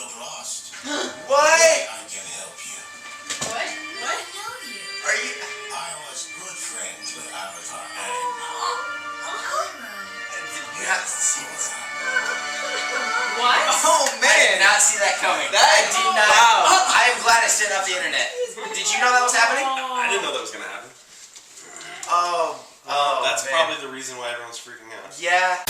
look lost. What? I can help you. What? I know you. Are you? I was good friends with Avatar and You have to see this. What? Oh man! I did not see that coming. I did not. Wow. I am glad I stayed off the internet. Did you know that was happening? I didn't know that was gonna happen. That's man. probably the reason why everyone's freaking out. Yeah.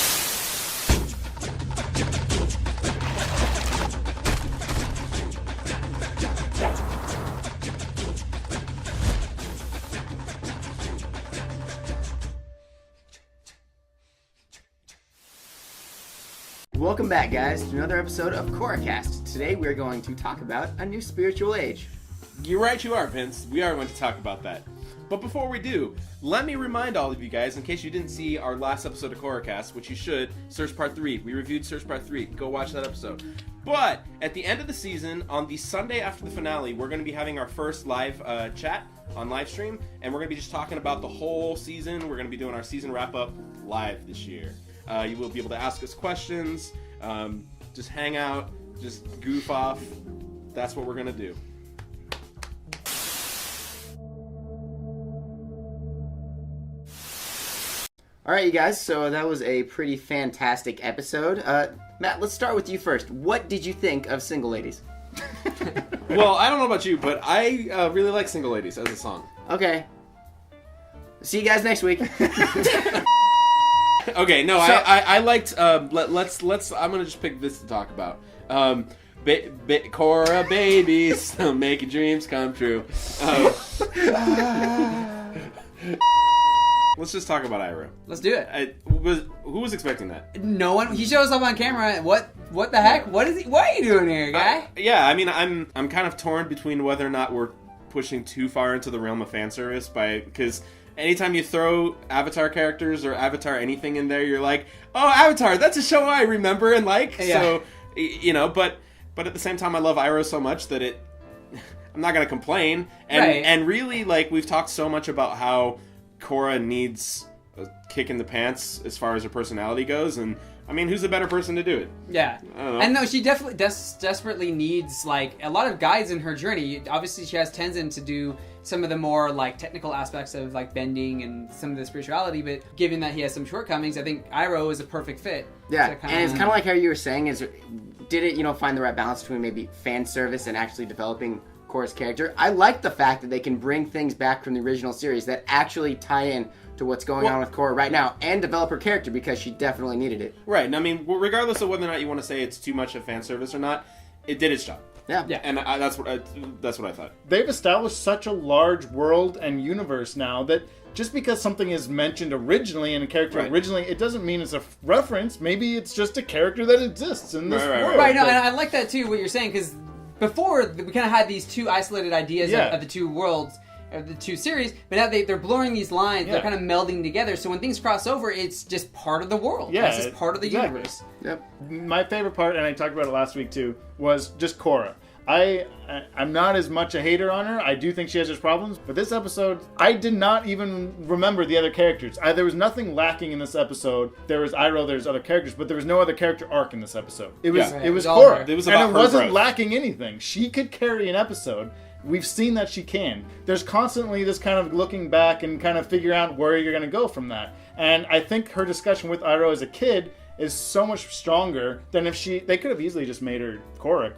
Welcome back, guys, to another episode of KORRACAST. Today we're going to talk about a new spiritual age. You're right, you are, Vince. We are going to talk about that. But before we do, let me remind all of you guys, in case you didn't see our last episode of KORRACAST, which you should, Search Part 3. We reviewed Search Part 3. Go watch that episode. But at the end of the season, on the Sunday after the finale, we're going to be having our first live chat on live stream, and we're going to be just talking about the whole season. We're going to be doing our season wrap-up live this year. You will be able to ask us questions, just hang out, just goof off. That's what we're going to do. Alright, you guys, so that was a pretty fantastic episode. Matt, let's start with you first. What did you think of Single Ladies? Well, I don't know about you, but I really like Single Ladies as a song. Okay. See you guys next week. Okay, no, So- I liked. Let's. I'm gonna just pick this to talk about. Korra babies, make your dreams come true. Let's just talk about Iroh. Let's do it. Who was expecting that? No one. He shows up on camera. What the heck? What is he? What are you doing here, guy? Yeah, I mean, I'm kind of torn between whether or not we're pushing too far into the realm of fan service because anytime you throw Avatar characters or Avatar anything in there, you're like, oh, Avatar, that's a show I remember and like. Yeah. So, but at the same time, I love Iroh so much that I'm not gonna complain. And really, like, we've talked so much about how Korra needs a kick in the pants as far as her personality goes, and I mean, who's the better person to do it? Yeah. I don't know. And no, she definitely desperately needs, like, a lot of guides in her journey. Obviously, she has Tenzin to do some of the more, like, technical aspects of, like, bending and some of the spirituality, but given that he has some shortcomings, I think Iroh is a perfect fit. Yeah, to and it's kind of like how you were saying, did it, find the right balance between maybe fan service and actually developing Korra's character? I like the fact that they can bring things back from the original series that actually tie in to what's going on with Korra right now and develop her character because she definitely needed it. Right, and I mean, regardless of whether or not you want to say it's too much of fan service or not, it did its job. Yeah. And that's what I thought. They've established such a large world and universe now that just because something is mentioned originally in a character originally, it doesn't mean it's a reference. Maybe it's just a character that exists in this world. Right, no, and I like that too, what you're saying, because before, we kind of had these two isolated ideas of the two worlds, of the two series, but now they're blurring these lines, they're kind of melding together, so when things cross over, it's just part of the world. Yeah, it's just part of the universe. Yep. My favorite part, and I talked about it last week too, was just Korra. I'm not as much a hater on her. I do think she has her problems, but this episode, I did not even remember the other characters. There was nothing lacking in this episode. There was Iroh, there's other characters, but there was no other character arc in this episode. It was Korra. It was about and it her wasn't growth. lacking anything. She could carry an episode. We've seen that she can. There's constantly this kind of looking back and kind of figuring out where you're going to go from that. And I think her discussion with Iroh as a kid is so much stronger than if they could have easily just made her Korra,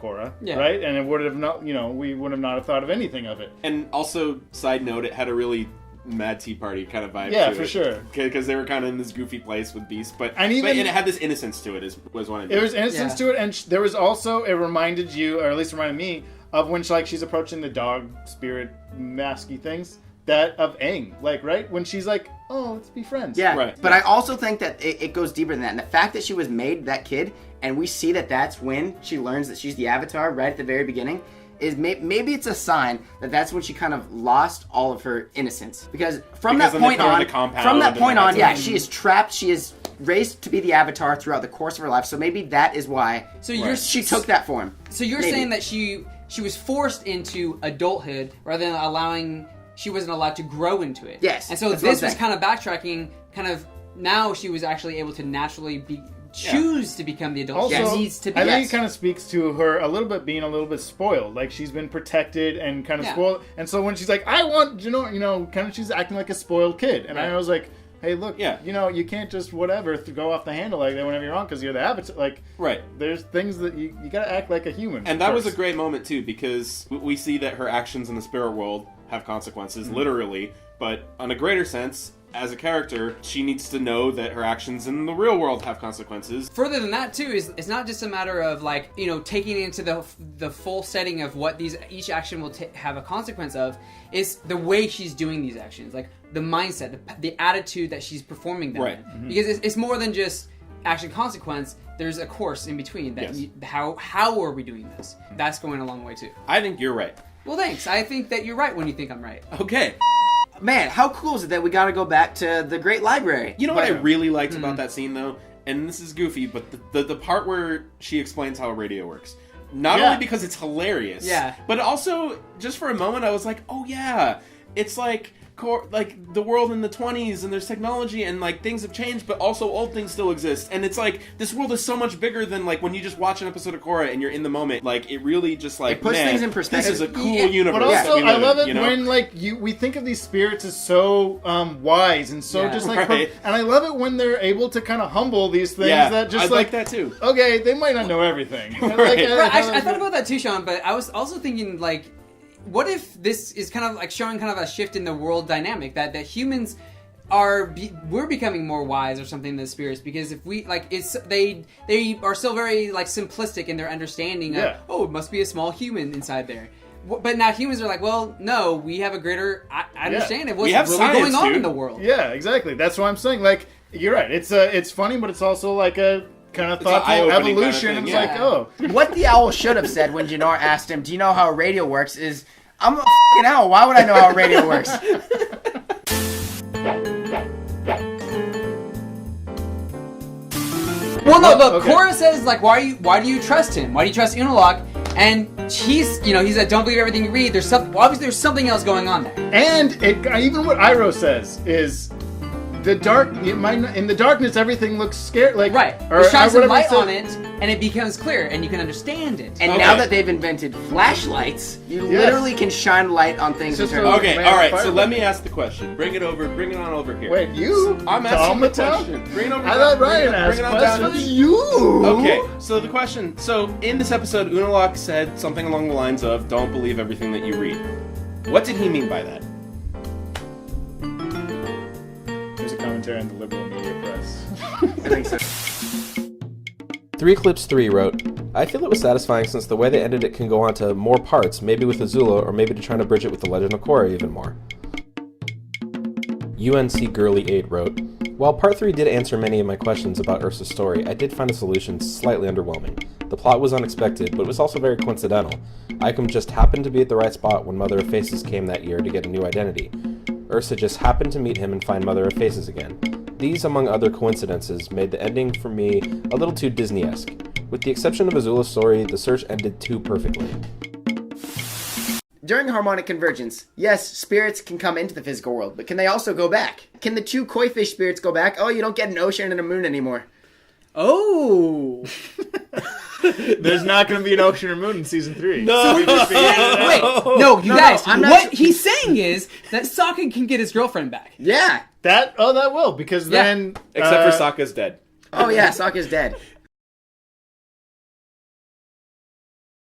right? And it would have not, we would have not thought of anything of it. And also, side note, it had a really Mad Tea Party kind of vibe. Yeah, to for it. sure. Because they were kind of in this goofy place with Beast, but and it had this innocence to it. Was one of it was innocence to it, and there was also it reminded you, or at least reminded me of when she's approaching the dog spirit masky things. That of Aang, right? When she's like, oh, let's be friends. Yeah, right. But I also think that it goes deeper than that. And the fact that she was made that kid, and we see that that's when she learns that she's the Avatar right at the very beginning, is maybe it's a sign that that's when she kind of lost all of her innocence. Because from that point on, yeah, she is trapped, she is raised to be the Avatar throughout the course of her life, so maybe that is why she took that form. So you're saying that she was forced into adulthood rather than allowing... She wasn't allowed to grow into it. Yes. And so this was kind of backtracking, now she was actually able to naturally choose to become the adult Also, she needs to be. I think it kind of speaks to her a little bit being a little bit spoiled. Like she's been protected and kind of spoiled. And so when she's like, I want, kind of she's acting like a spoiled kid. And I was like, hey, look, you can't just go off the handle like that whenever you're on because you're the avatar. Like, right. There's things that you got to act like a human. And that was a great moment, too, because we see that her actions in the spirit world have consequences, literally. But on a greater sense, as a character, she needs to know that her actions in the real world have consequences. Further than that, too, it's not just a matter of, like, taking it into the full setting of what each action will have a consequence of. It's the way she's doing these actions. Like, the mindset, the attitude that she's performing them in. Mm-hmm. Because it's more than just action consequence. There's a course in between. How are we doing this? That's going a long way, too. I think you're right. Well, thanks. I think that you're right when you think I'm right. Okay. Man, how cool is it that we got to go back to the Great Library? You know what I really liked about that scene, though? And this is goofy, but the part where she explains how a radio works. Not only because it's hilarious, but also, just for a moment, I was like, oh yeah, it's like the world in the 20s, and there's technology, and like things have changed, but also old things still exist. And it's like, this world is so much bigger than like when you just watch an episode of Korra and you're in the moment. Like, it really just like, it puts things in perspective. This is a cool universe. But also, I love it when like we think of these spirits as so wise and so just like, and I love it when they're able to kind of humble these things that just I like that too. Okay, they might not know everything. I thought about that too, Sean, but I was also thinking like, what if this is kind of like showing kind of a shift in the world dynamic that humans we're becoming more wise or something than the spirits, because if we like they are still very like simplistic in their understanding of it must be a small human inside there. But now humans are like, well, no, we have a greater understanding of what's really going on in the world. Yeah, exactly. That's what I'm saying. Like, you're right. It's funny, but it's also like a kind of thoughtful evolution. Kind of thing, it's like, oh. What the owl should have said when Jannar asked him, do you know how a radio works, is, I'm a f***ing owl. Why would I know how a radio works? Well, no, but Korra says, like, why do you trust him? Why do you trust Unalaq? And he's like, don't believe everything you read. Obviously there's something else going on there. And even what Iroh says is, in the darkness, everything looks scary. Like, or shine some light on it, and it becomes clear, and you can understand it. And now that they've invented flashlights, you literally can shine light on things. Okay, all right. So let me ask the question. Bring it on over here. Wait, you? I'm asking the question. Bring it over. I thought Ryan asked questions. You? Okay. So the question. So in this episode, Unalaq said something along the lines of, "Don't believe everything that you read." What did he mean by that? Commentary on the liberal media press. I think so. 3Eclipse3 wrote, I feel it was satisfying since the way they ended it can go on to more parts, maybe with Azula, or maybe to trying to bridge it with the Legend of Korra even more. UNC Girly 8 wrote, while Part 3 did answer many of my questions about Ursa's story, I did find the solution slightly underwhelming. The plot was unexpected, but it was also very coincidental. Ikem just happened to be at the right spot when Mother of Faces came that year to get a new identity. Ursa just happened to meet him and find Mother of Faces again. These, among other coincidences, made the ending for me a little too Disney-esque. With the exception of Azula's story, the search ended too perfectly. During harmonic convergence, yes, spirits can come into the physical world, but can they also go back? Can the two koi fish spirits go back? Oh, you don't get an ocean and a moon anymore. Oh! There's not going to be an ocean or moon in season 3. No! You guys, what he's saying is that Sokka can get his girlfriend back. Yeah! That will, because then... Except for Sokka's dead. Oh yeah, Sokka's dead.